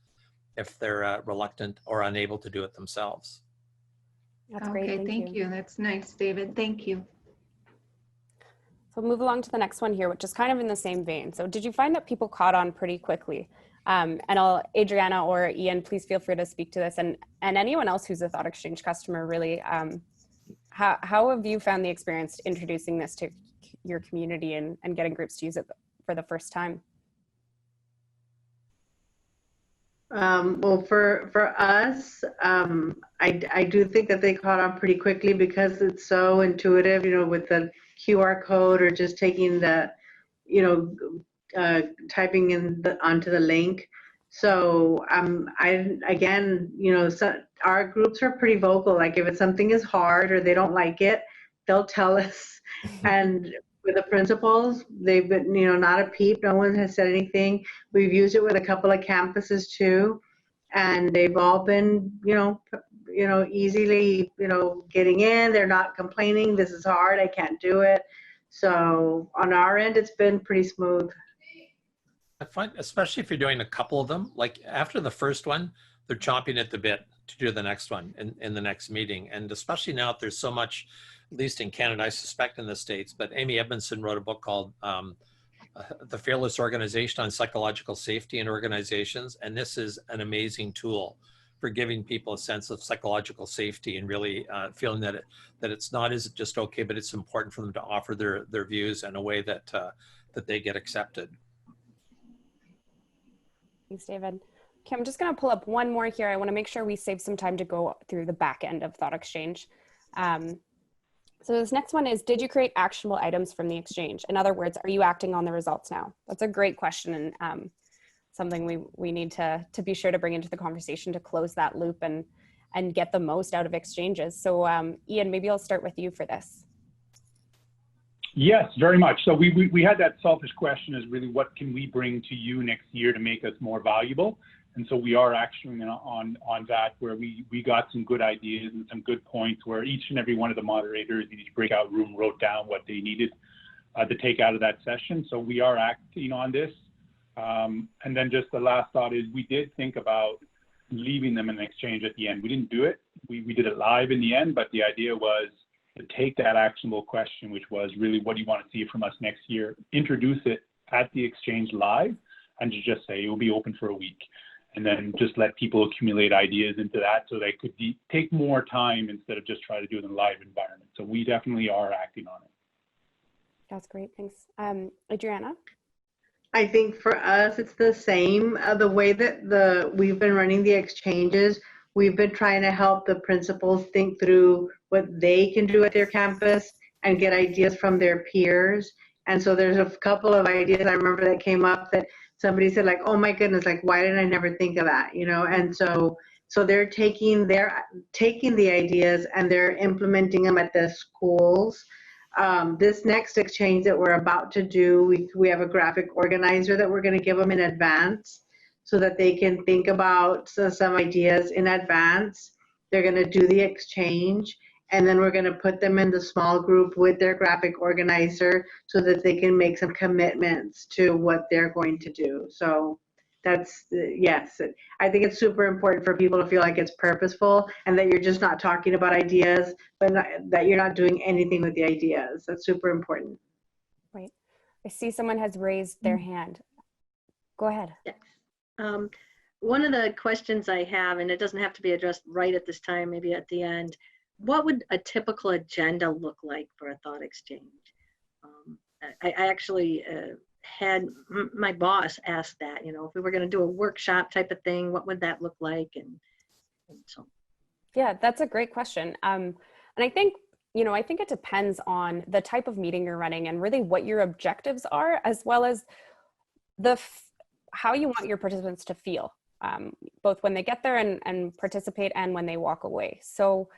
E: if they're reluctant or unable to do it themselves.
B: That's great.
F: Okay, thank you. That's nice, David. Thank you.
B: So we'll move along to the next one here, which is kind of in the same vein. So did you find that people caught on pretty quickly? And Adriana or Ian, please feel free to speak to this, and anyone else who's a Thoughtexchange customer, really. How have you found the experience introducing this to your community and getting groups to use it for the first time?
C: Well, for us, I do think that they caught on pretty quickly because it's so intuitive, you know, with the QR code or just taking the, you know, typing in onto the link. So again, you know, our groups are pretty vocal. Like if something is hard or they don't like it, they'll tell us. And with the principals, they've been, you know, not a peep. No one has said anything. We've used it with a couple of campuses too, and they've all been, you know, easily, you know, getting in. They're not complaining. This is hard. I can't do it. So on our end, it's been pretty smooth.
E: I find, especially if you're doing a couple of them, like after the first one, they're chomping at the bit to do the next one in the next meeting. And especially now that there's so much, at least in Canada, I suspect in the States, but Amy Edmondson wrote a book called The Fearless Organization on Psychological Safety in Organizations. And this is an amazing tool for giving people a sense of psychological safety and really feeling that it's not is just okay, but it's important for them to offer their views in a way that they get accepted.
B: Thanks, David. Okay, I'm just going to pull up one more here. I want to make sure we save some time to go through the back end of Thoughtexchange. So this next one is, did you create actionable items from the exchange? In other words, are you acting on the results now? That's a great question, and something we need to be sure to bring into the conversation to close that loop and get the most out of exchanges. So Ian, maybe I'll start with you for this.
D: Yes, very much. So we had that selfish question is really what can we bring to you next year to make us more valuable? And so we are actioning on that, where we got some good ideas and some good points where each and every one of the moderators in each breakout room wrote down what they needed to take out of that session. So we are acting on this. And then just the last thought is we did think about leaving them in an exchange at the end. We didn't do it. We did it live in the end, but the idea was to take that actionable question, which was really, what do you want to see from us next year? Introduce it at the exchange live, and to just say it will be open for a week. And then just let people accumulate ideas into that so they could take more time instead of just try to do it in a live environment. So we definitely are acting on it.
B: That's great, thanks. Adriana?
C: I think for us, it's the same. The way that we've been running the exchanges, we've been trying to help the principals think through what they can do at their campus and get ideas from their peers. And so there's a couple of ideas I remember that came up that somebody said, like, oh my goodness, like, why didn't I never think of that? You know, and so they're taking the ideas and they're implementing them at the schools. This next exchange that we're about to do, we have a graphic organizer that we're going to give them in advance so that they can think about some ideas in advance. They're going to do the exchange, and then we're going to put them in the small group with their graphic organizer so that they can make some commitments to what they're going to do. So that's, yes, I think it's super important for people to feel like it's purposeful and that you're just not talking about ideas, but that you're not doing anything with the ideas. That's super important.
B: Right. I see someone has raised their hand. Go ahead.
G: Yes. One of the questions I have, and it doesn't have to be addressed right at this time, maybe at the end, what would a typical agenda look like for a thought exchange? I actually had my boss ask that, you know, if we were going to do a workshop type of thing, what would that look like? And so.
B: Yeah, that's a great question. And I think, you know, I think it depends on the type of meeting you're running and really what your objectives are, as well as how you want your participants to feel, both when they get there and participate and when they walk away. So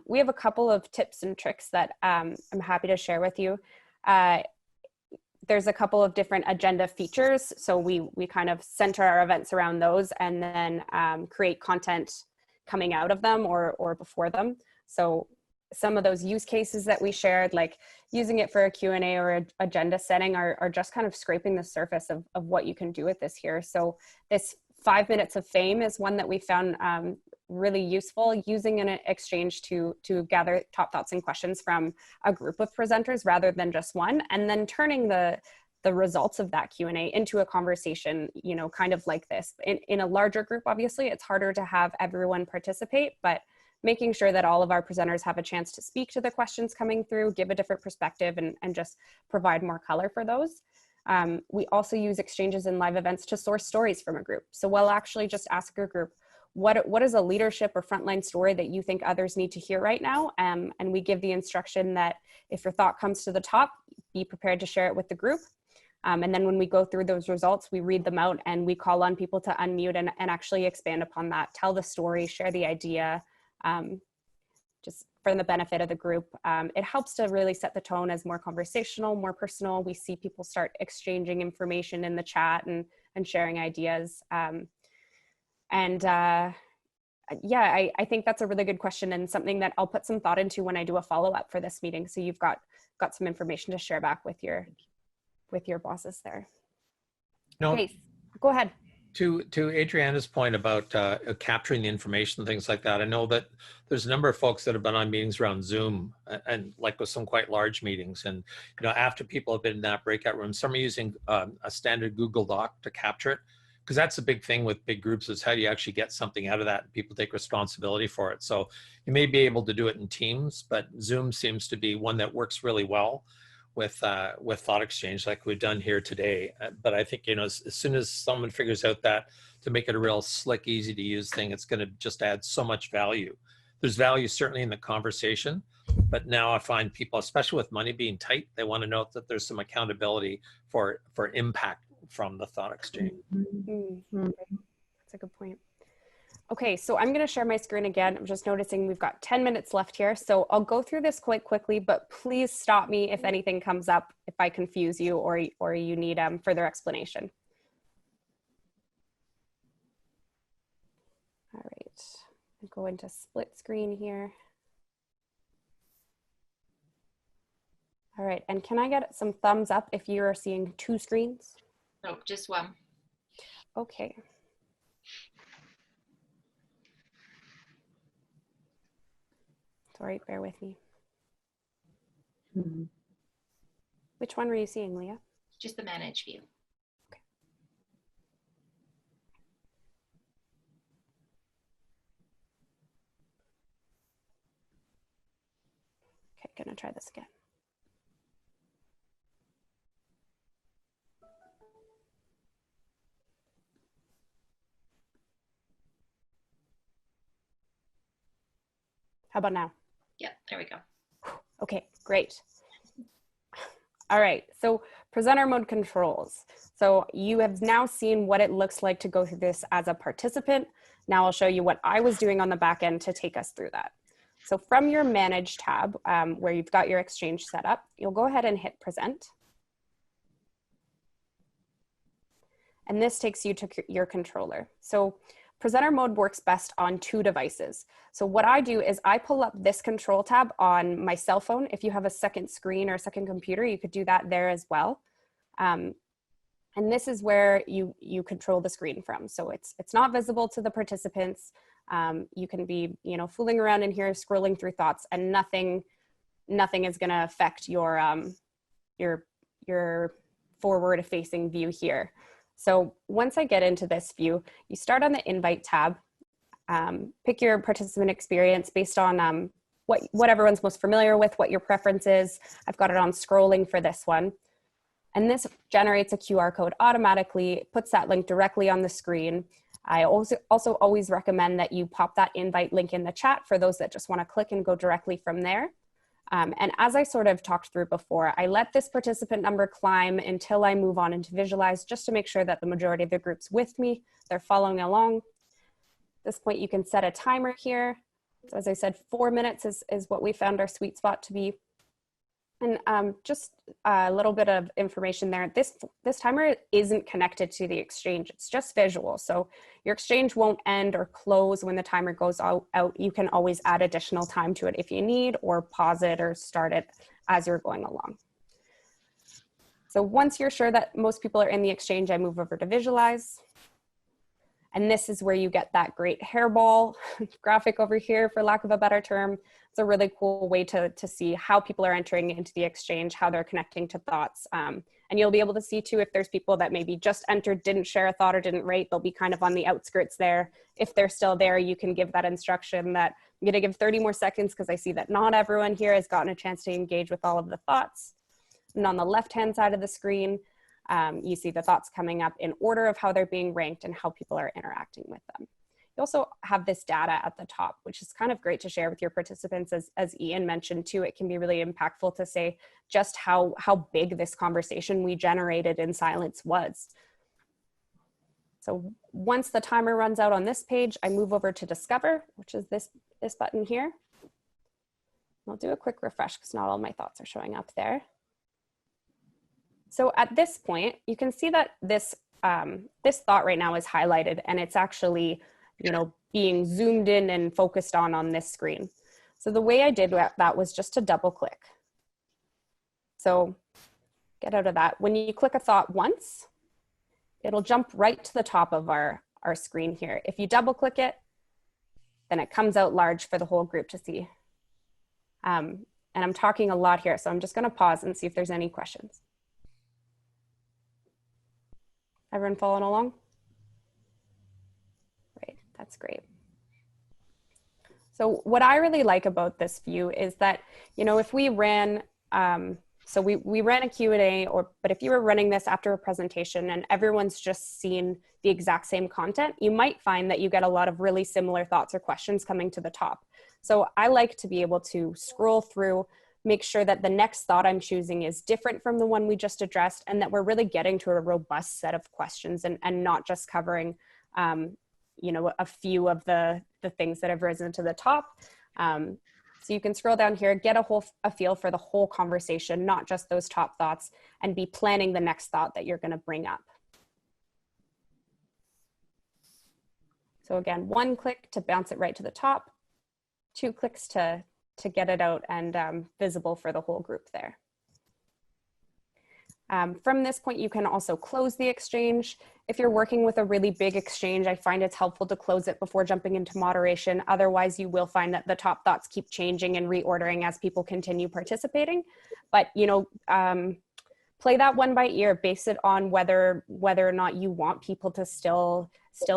B: we have a couple of tips and tricks that I'm happy to share with you. There's a couple of different agenda features. So we kind of center our events around those and then create content coming out of them or before them. So some of those use cases that we shared, like using it for a Q&A or a agenda setting are just kind of scraping the surface of what you can do with this here. So this 5 minutes of fame is one that we found really useful, using an exchange to gather top thoughts and questions from a group of presenters rather than just one, and then turning the results of that Q&A into a conversation, you know, kind of like this. In a larger group, obviously, it's harder to have everyone participate, but making sure that all of our presenters have a chance to speak to the questions coming through, give a different perspective, and just provide more color for those. We also use exchanges in live events to source stories from a group. So we'll actually just ask a group, what is a leadership or frontline story that you think others need to hear right now? And we give the instruction that if your thought comes to the top, be prepared to share it with the group. And then when we go through those results, we read them out and we call on people to unmute and actually expand upon that, tell the story, share the idea, just for the benefit of the group. It helps to really set the tone as more conversational, more personal. We see people start exchanging information in the chat and sharing ideas. Yeah, I think that's a really good question and something that I'll put some thought into when I do a follow-up for this meeting. So you've got some information to share back with your bosses there.
E: No,
B: okay, go ahead.
E: To Adriana's point about capturing the information and things like that, I know that there's a number of folks that have been on meetings around Zoom and like with some quite large meetings. And, you know, after people have been in that breakout room, some are using a standard Google Doc to capture it. Because that's the big thing with big groups is how do you actually get something out of that and people take responsibility for it. So you may be able to do it in Teams, but Zoom seems to be one that works really well with Thought Exchange like we've done here today. But I think, you know, as soon as someone figures out that to make it a real slick, easy to use thing, it's going to just add so much value. There's value certainly in the conversation, but now I find people, especially with money being tight, they want to know that there's some accountability for impact from the Thought Exchange.
B: That's a good point. Okay, so I'm going to share my screen again. I'm just noticing we've got 10 minutes left here. So I'll go through this quite quickly, but please stop me if anything comes up, if I confuse you or you need further explanation. All right, I'll go into split screen here. All right, and can I get some thumbs up if you are seeing two screens?
A: Nope, just one.
B: Okay. Sorry, bear with me.
C: Mhm.
B: Which one were you seeing, Leah?
A: Just the manage view.
B: Okay, gonna try this again. How about now?
A: Yeah, there we go.
B: Okay, great. All right, so presenter mode controls. So you have now seen what it looks like to go through this as a participant. Now I'll show you what I was doing on the back end to take us through that. So from your Manage tab, where you've got your Exchange set up, you'll go ahead and hit Present. And this takes you to your controller. So presenter mode works best on two devices. So what I do is I pull up this control tab on my cell phone. If you have a second screen or a second computer, you could do that there as well. And this is where you control the screen from. So it's not visible to the participants. You can be, you know, fooling around in here, scrolling through thoughts, and nothing is going to affect your forward-facing view here. So once I get into this view, you start on the Invite tab, pick your participant experience based on what everyone's most familiar with, what your preference is. I've got it on scrolling for this one. And this generates a QR code automatically, puts that link directly on the screen. I also always recommend that you pop that invite link in the chat for those that just want to click and go directly from there. And as I sort of talked through before, I let this participant number climb until I move on into visualize, just to make sure that the majority of the group's with me, they're following along. At this point, you can set a timer here. So as I said, 4 minutes is what we found our sweet spot to be. And just a little bit of information there. This timer isn't connected to the Exchange. It's just visual. So your Exchange won't end or close when the timer goes out. You can always add additional time to it if you need, or pause it or start it as you're going along. So once you're sure that most people are in the Exchange, I move over to visualize. And this is where you get that great hairball graphic over here, for lack of a better term. It's a really cool way to see how people are entering into the Exchange, how they're connecting to thoughts. And you'll be able to see too, if there's people that maybe just entered, didn't share a thought or didn't rate, they'll be kind of on the outskirts there. If they're still there, you can give that instruction that I'm gonna give 30 more seconds because I see that not everyone here has gotten a chance to engage with all of the thoughts. And on the left-hand side of the screen, you see the thoughts coming up in order of how they're being ranked and how people are interacting with them. You also have this data at the top, which is kind of great to share with your participants. As Ian mentioned too, it can be really impactful to say just how big this conversation we generated in silence was. So once the timer runs out on this page, I move over to Discover, which is this button here. I'll do a quick refresh because not all my thoughts are showing up there. So at this point, you can see that this thought right now is highlighted, and it's actually, you know, being zoomed in and focused on this screen. So the way I did that was just to double click. So get out of that. When you click a thought once, it'll jump right to the top of our screen here. If you double click it, then it comes out large for the whole group to see. And I'm talking a lot here, so I'm just gonna pause and see if there's any questions. Everyone following along? Great, that's great. So what I really like about this view is that, you know, if we ran, so we ran a Q&A, but if you were running this after a presentation and everyone's just seen the exact same content, you might find that you get a lot of really similar thoughts or questions coming to the top. So I like to be able to scroll through, make sure that the next thought I'm choosing is different from the one we just addressed, and that we're really getting to a robust set of questions and not just covering you know, a few of the things that have risen to the top. So you can scroll down here, get a feel for the whole conversation, not just those top thoughts, and be planning the next thought that you're going to bring up. So again, 1 click to bounce it right to the top, 2 clicks to get it out and visible for the whole group there. From this point, you can also close the exchange. If you're working with a really big exchange, I find it's helpful to close it before jumping into moderation. Otherwise, you will find that the top thoughts keep changing and reordering as people continue participating. But, you know, play that one by ear, base it on whether or not you want people to still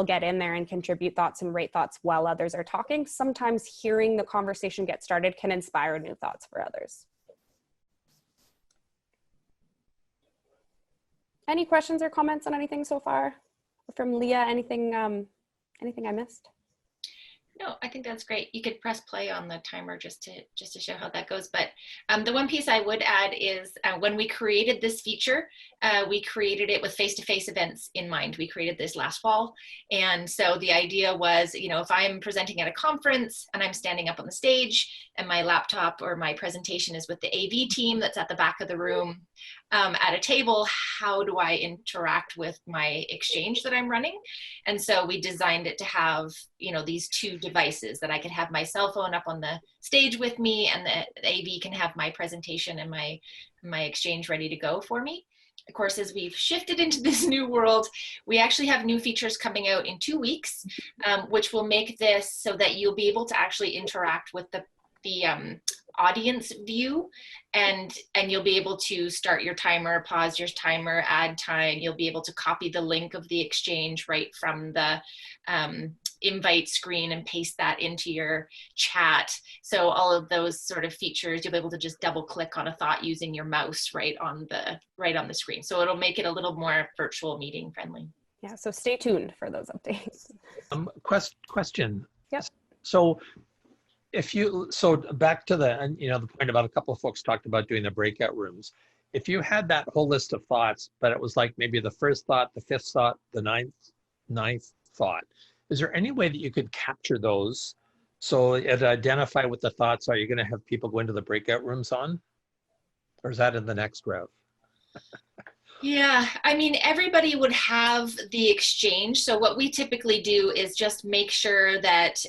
B: get in there and contribute thoughts and rate thoughts while others are talking. Sometimes hearing the conversation get started can inspire new thoughts for others. Any questions or comments on anything so far? From Leah, anything I missed?
A: No, I think that's great. You could press play on the timer just to show how that goes. But the one piece I would add is when we created this feature, we created it with face-to-face events in mind. We created this last fall. And so the idea was, you know, if I'm presenting at a conference and I'm standing up on the stage and my laptop or my presentation is with the AV team that's at the back of the room at a table, how do I interact with my exchange that I'm running? And so we designed it to have, you know, these 2 devices that I could have my cell phone up on the stage with me, and the AV can have my presentation and my exchange ready to go for me. Of course, as we've shifted into this new world, we actually have new features coming out in 2 weeks, which will make this so that you'll be able to actually interact with the audience view, and you'll be able to start your timer, pause your timer, add time. You'll be able to copy the link of the exchange right from the invite screen and paste that into your chat. So all of those sort of features, you'll be able to just double click on a thought using your mouse right on the screen. So it'll make it a little more virtual meeting friendly.
B: Yeah, so stay tuned for those updates.
E: Question.
B: Yes.
E: So back to the, you know, the point about a couple of folks talked about doing the breakout rooms. If you had that whole list of thoughts, but it was like maybe the first thought, the 5th thought, the ninth thought, is there any way that you could capture those so it identify what the thoughts are you're going to have people go into the breakout rooms on? Or is that in the next route?
A: Yeah, I mean, everybody would have the exchange. So what we typically do is just make sure that,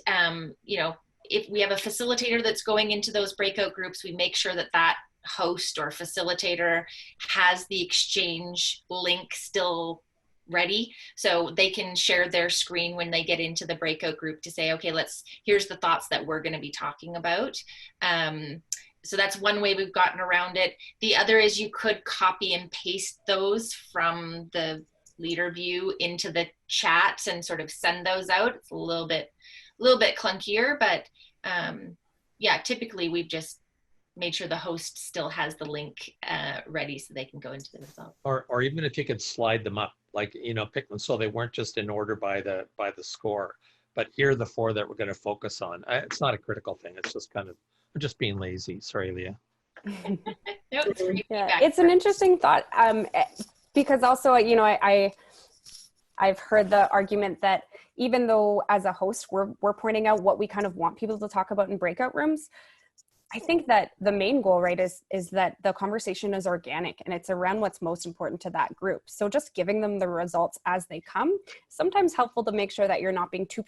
A: you know, if we have a facilitator that's going into those breakout groups, we make sure that that host or facilitator has the exchange link still ready, so they can share their screen when they get into the breakout group to say, okay, here's the thoughts that we're going to be talking about. So that's one way we've gotten around it. The other is you could copy and paste those from the leader view into the chat and sort of send those out. It's a little bit clunkier, but yeah, typically we've just made sure the host still has the link ready so they can go into the results.
E: Or even if you could slide them up, like, you know, pick them so they weren't just in order by the score, but here are the 4 that we're going to focus on. It's not a critical thing. It's just kind of, we're just being lazy. Sorry, Leah.
A: No,
B: it's an interesting thought, because also, you know, I've heard the argument that even though as a host we're pointing out what we kind of want people to talk about in breakout rooms, I think that the main goal, right, is that the conversation is organic and it's around what's most important to that group. So just giving them the results as they come, sometimes helpful to make sure that you're not being too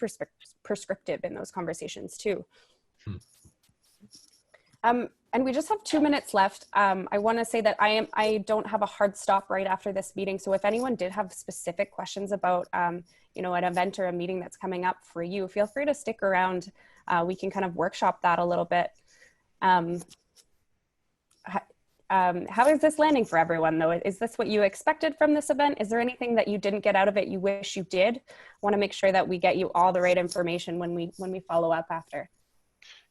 B: prescriptive in those conversations too. And we just have 2 minutes left. I want to say that I don't have a hard stop right after this meeting. So if anyone did have specific questions about, you know, an event or a meeting that's coming up for you, feel free to stick around. We can kind of workshop that a little bit. How is this landing for everyone though? Is this what you expected from this event? Is there anything that you didn't get out of it you wish you did? I want to make sure that we get you all the right information when we follow up after.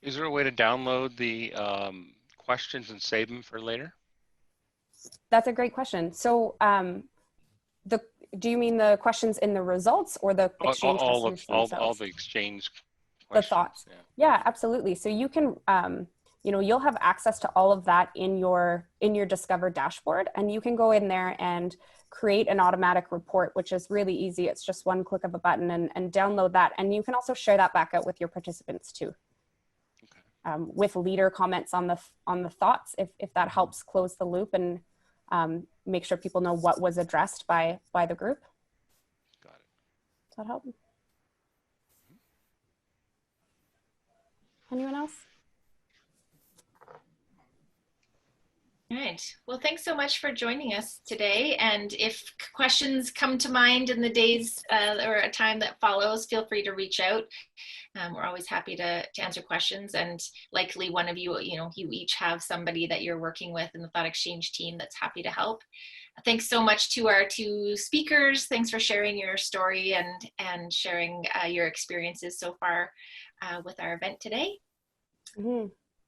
H: Is there a way to download the questions and save them for later?
B: That's a great question. So do you mean the questions in the results or the exchange questions themselves?
H: All the exchange questions.
B: The thoughts. Yeah, absolutely. So you can you know, you'll have access to all of that in your Discover dashboard, and you can go in there and create an automatic report, which is really easy. It's just one click of a button, and download that. And you can also share that back out with your participants too, with leader comments on the thoughts, if that helps close the loop and make sure people know what was addressed by the group.
H: Got it.
B: Does that help? Anyone else?
A: All right. Well, thanks so much for joining us today. And if questions come to mind in the days or a time that follows, feel free to reach out. We're always happy to answer questions. And likely one of you, you each have somebody that you're working with in the Thoughtexchange team that's happy to help. Thanks so much to our two speakers. Thanks for sharing your story and sharing your experiences so far with our event today.
B: Mm-hmm.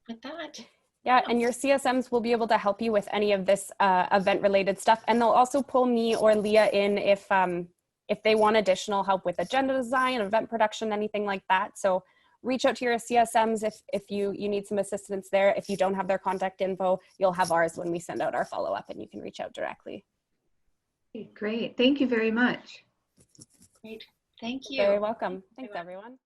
A: With that.
B: Yeah, and your CSMs will be able to help you with any of this event-related stuff, and they'll also pull me or Leah in if they want additional help with agenda design, event production, anything like that. So reach out to your CSMs if you need some assistance there. If you don't have their contact info, you'll have ours when we send out our follow-up, and you can reach out directly.
F: Great, thank you very much.
A: Great, thank you.
B: You're very welcome. Thanks, everyone.